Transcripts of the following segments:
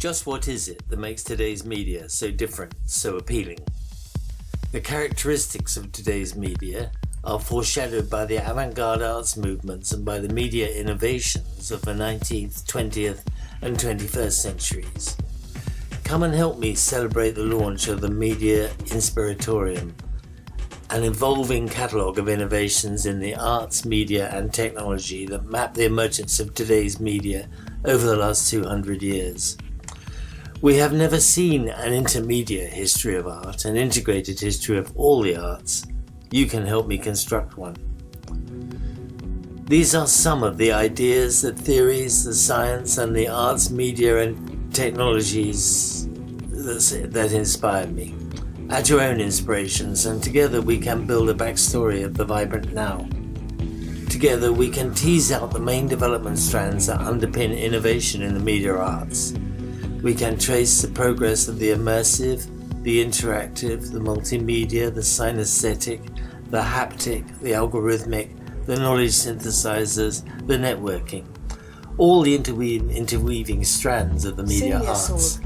Just what is it that makes today's media so different, so appealing? The characteristics of today's media are foreshadowed by the avant-garde arts movements and by the media innovations of the 19th, 20th and 21st centuries. Come and help me celebrate the launch of the Media Inspiratorium, an evolving catalogue of innovations in the arts, media and technology that map the emergence of today's media over the last 200 years. We have never seen an intermediate history of art, an integrated history of all the arts. You can help me construct one. These are some of the ideas, the theories, the science and the arts, media and technologies that inspired me. Add your own inspirations and together we can build a backstory of the vibrant now. Together we can tease out the main development strands that underpin innovation in the media arts. We can trace the progress of the immersive, the interactive, the multimedia, the synesthetic, the haptic, the algorithmic, the knowledge synthesizers, the networking. All the interweaving strands of the media arts.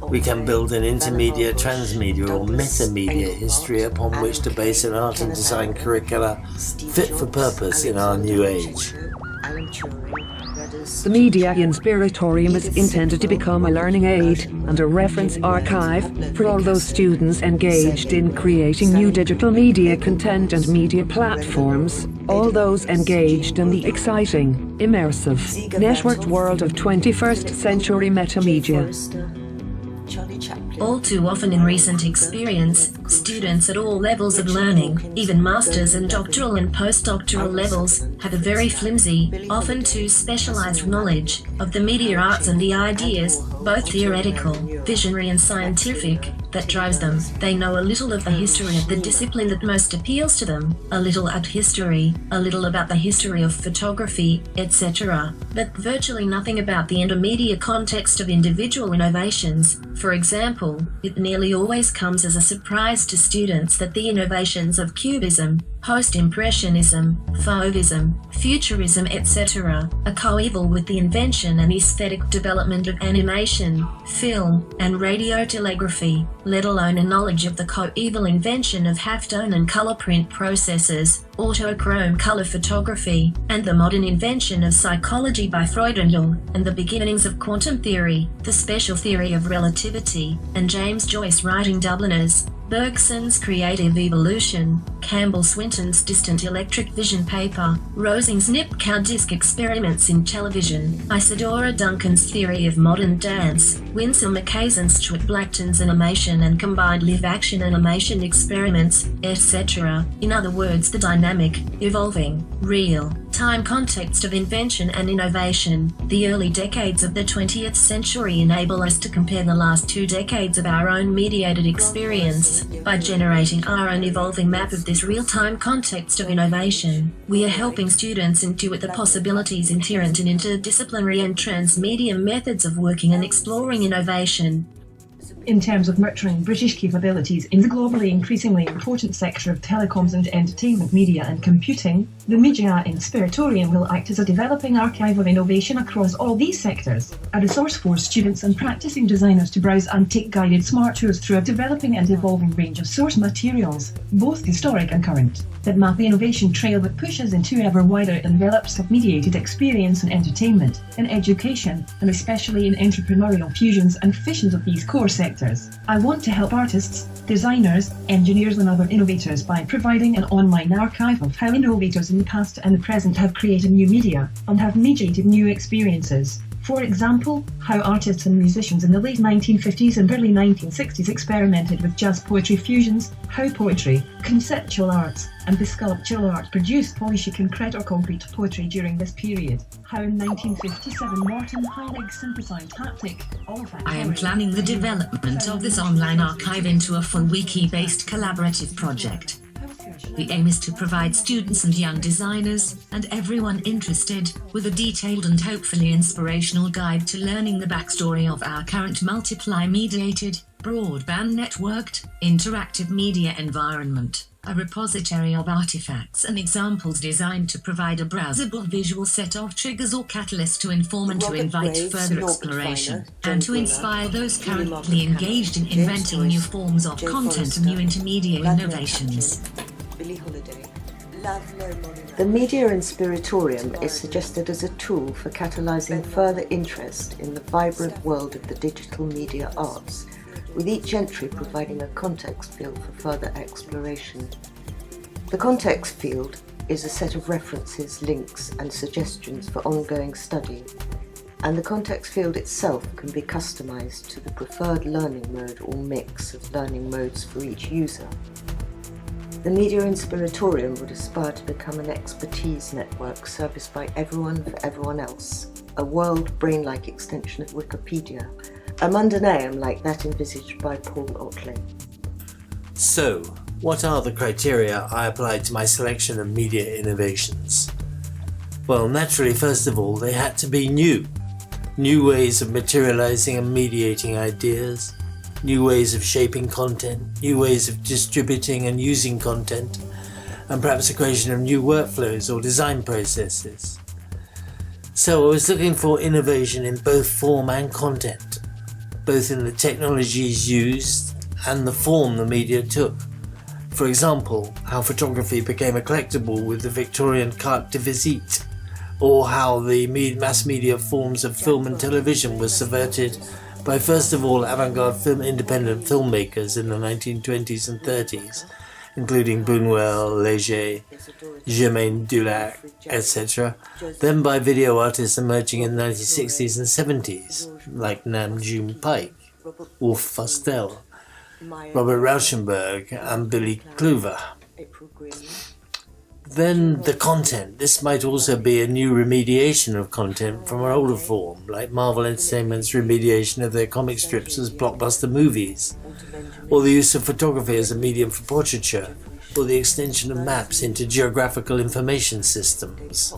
We can build an intermediate, transmedia or metamedia history upon which to base an art and design curricula fit for purpose in our new age. The Media Inspiratorium is intended to become a learning aid and a reference archive for all those students engaged in creating new digital media content and media platforms, all those engaged in the exciting, immersive, networked world of 21st century metamedia. All too often in recent experience, students at all levels of learning, even masters and doctoral and postdoctoral levels, have a very flimsy, often too specialized knowledge of the media arts and the ideas, both theoretical, visionary and scientific, that drives them. They know a little of the history of the discipline that most appeals to them, a little art history, a little about the history of photography, etc., but virtually nothing about the intermedia context of individual innovations. For example, it nearly always comes as a surprise to students that the innovations of Cubism, Post-Impressionism, Fauvism, Futurism etc. are coeval with the invention and aesthetic development of animation, film, and radio telegraphy, let alone a knowledge of the coeval invention of halftone and color print processes, autochrome color photography, and the modern invention of psychology by Freudendel, and the beginnings of quantum theory, the special theory of relativity, and James Joyce writing Dubliners, Bergson's creative evolution, Campbell Swinton's distant electric vision paper, Rosing's nip-cow disc experiments in television, Isadora Duncan's theory of modern dance, Winsor McCay's and Stuart Blackton's animation and combined live-action animation experiments, etc. In other words, the dynamic, evolving, real-time context of invention and innovation. The early decades of the 20th century enable us to compare the last 2 decades of our own mediated experience. By generating our own evolving map of this real-time context of innovation, we are helping students intuit the possibilities inherent in interdisciplinary and transmedia methods of working and exploring innovation. In terms of nurturing British capabilities in the globally increasingly important sector of telecoms and entertainment media and computing, the Media Inspiratorium will act as a developing archive of innovation across all these sectors, a resource for students and practicing designers to browse and take guided smart tours through a developing and evolving range of source materials, both historic and current, that map the innovation trail that pushes into ever wider envelopes of mediated experience and entertainment, in education, and especially in entrepreneurial fusions and fissions of these core sectors. I want to help artists, designers, engineers and other innovators by providing an online archive of how innovators in the past and the present have created new media and have mediated new experiences. For example, how artists and musicians in the late 1950s and early 1960s experimented with jazz poetry fusions, how poetry, conceptual arts, and the sculptural art produced polished concrete or concrete poetry during this period, how in 1957 Martin Heilig synthesized haptic, I am planning the development of this online archive into a full wiki-based collaborative project. The aim is to provide students and young designers, and everyone interested, with a detailed and hopefully inspirational guide to learning the backstory of our current multiply-mediated, broadband networked, interactive media environment. a repository of artifacts and examples designed to provide a browsable visual set of triggers or catalysts to inform and to invite further exploration, and to inspire those currently engaged in inventing new forms of content and new intermedia innovations. The Media Inspiratorium is suggested as a tool for catalysing further interest in the vibrant world of the digital media arts, with each entry providing a context field for further exploration. The context field is a set of references, links and suggestions for ongoing study, and the context field itself can be customised to the preferred learning mode or mix of learning modes for each user. The Media Inspiratorium would aspire to become an expertise network serviced by everyone for everyone else, a world brain-like extension of Wikipedia, a mundaneum like that envisaged by Paul Otley. So, what are the criteria I applied to my selection of media innovations? Well, naturally, first of all, they had to be new. New ways of materializing and mediating ideas, new ways of shaping content, new ways of distributing and using content, and perhaps a creation of new workflows or design processes. So I was looking for innovation in both form and content, both in the technologies used and the form the media took. For example, how photography became a collectible with the Victorian carte de visite, or how the mass media forms of film and television were subverted by first of all avant-garde independent filmmakers in the 1920s and 30s, including Buñuel, Léger, Germaine Dulac, etc., then by video artists emerging in the 1960s and 70s, like Nam June Paik, Ulf Fostel, Robert Rauschenberg and Billy Kluver. Then the content. This might also be a new remediation of content from an older form, like Marvel Entertainment's remediation of their comic strips as blockbuster movies, or the use of photography as a medium for portraiture, or the extension of maps into geographical information systems.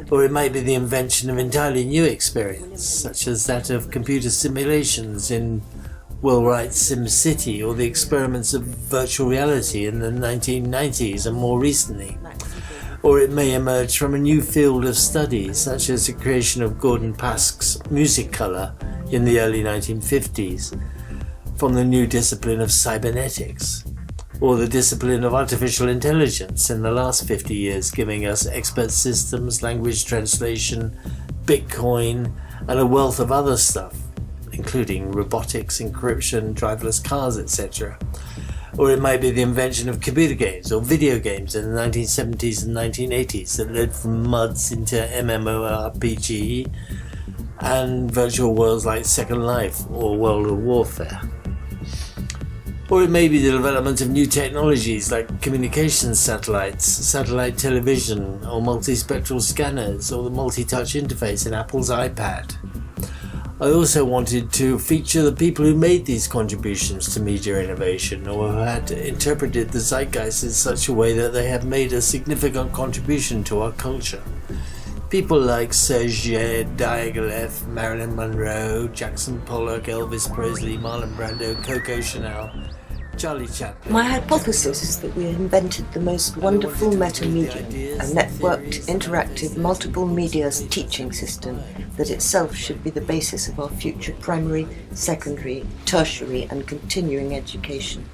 Or it might be the invention of entirely new experience, such as that of computer simulations in Will Wright's SimCity, or the experiments of virtual reality in the 1990s and more recently. Or it may emerge from a new field of study, such as the creation of Gordon Pask's music colour in the early 1950s, from the new discipline of cybernetics, or the discipline of artificial intelligence in the last 50 years, giving us expert systems, language translation, Bitcoin, and a wealth of other stuff, including robotics, encryption, driverless cars, etc. Or it might be the invention of computer games or video games in the 1970s and 1980s that led from MUDs into MMORPG and virtual worlds like Second Life or World of Warfare. Or it may be the development of new technologies like communications satellites, satellite television, or multispectral scanners, or the multi-touch interface in Apple's iPad. I also wanted to feature the people who made these contributions to media innovation, or who had interpreted the zeitgeist in such a way that they have made a significant contribution to our culture. People like Sergei Diaghilev, Marilyn Monroe, Jackson Pollock, Elvis Presley, Marlon Brando, Coco Chanel, Charlie Chaplin. My hypothesis is that we invented the most wonderful meta-medium, a networked, interactive, multiple media teaching system that itself should be the basis of our future primary, secondary, tertiary and continuing education.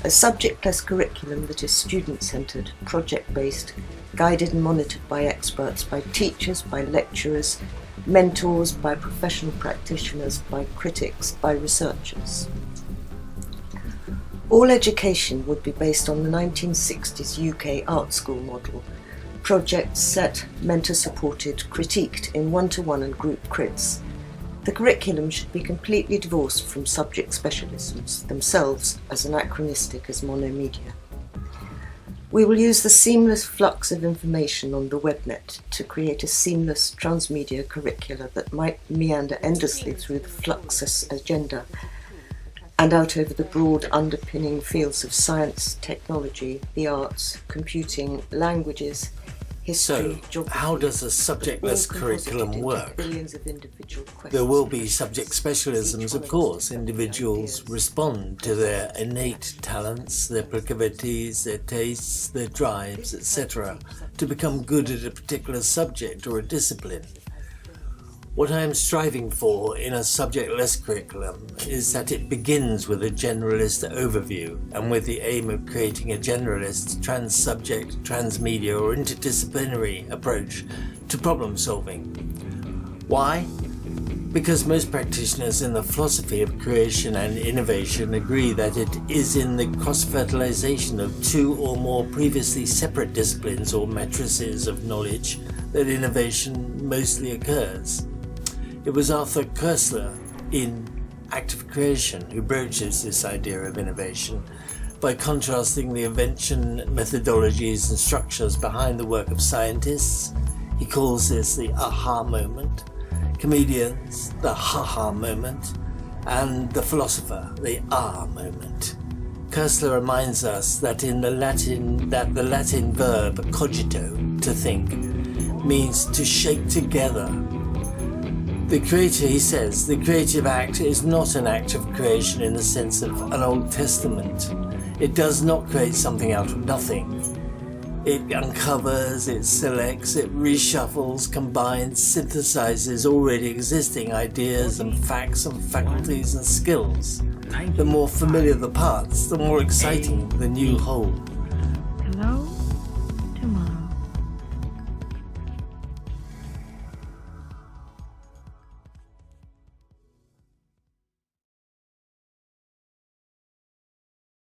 A subject-less curriculum that is student-centred, project-based, guided and monitored by experts, by teachers, by lecturers, mentors, by professional practitioners, by critics, by researchers. All education would be based on the 1960s UK art school model. Projects set, mentor-supported, critiqued in one-to-one and group crits. The curriculum should be completely divorced from subject specialisms, themselves as anachronistic as monomedia. We will use the seamless flux of information on the webnet to create a seamless transmedia curricula that might meander endlessly through the Fluxus agenda and out over the broad underpinning fields of science, technology, the arts, computing, languages, history, So, geography. how does a subjectless all curriculum composited work? into billions of individual questions. There will be subject specialisms, of course. Individuals respond to their innate talents, their proclivities, their tastes, their drives, etc., to become good at a particular subject or a discipline. What I am striving for in a subject-less curriculum is that it begins with a generalist overview and with the aim of creating a generalist, trans-subject, trans-media or interdisciplinary approach to problem solving. Why? Because most practitioners in the philosophy of creation and innovation agree that it is in the cross-fertilization of two or more previously separate disciplines or matrices of knowledge that innovation mostly occurs. It was Arthur Koestler in Active Creation who broaches this idea of innovation by contrasting the invention methodologies and structures behind the work of scientists. He calls this the aha moment, comedians the ha-ha moment, and the philosopher the ah moment. Koestler reminds us that the Latin verb cogito, to think, means to shake together. The creator, he says, the creative act is not an act of creation in the sense of an Old Testament. It does not create something out of nothing. It uncovers, it selects, it reshuffles, combines, synthesizes already existing ideas and facts and faculties and skills. The more familiar the parts, the more exciting the new whole.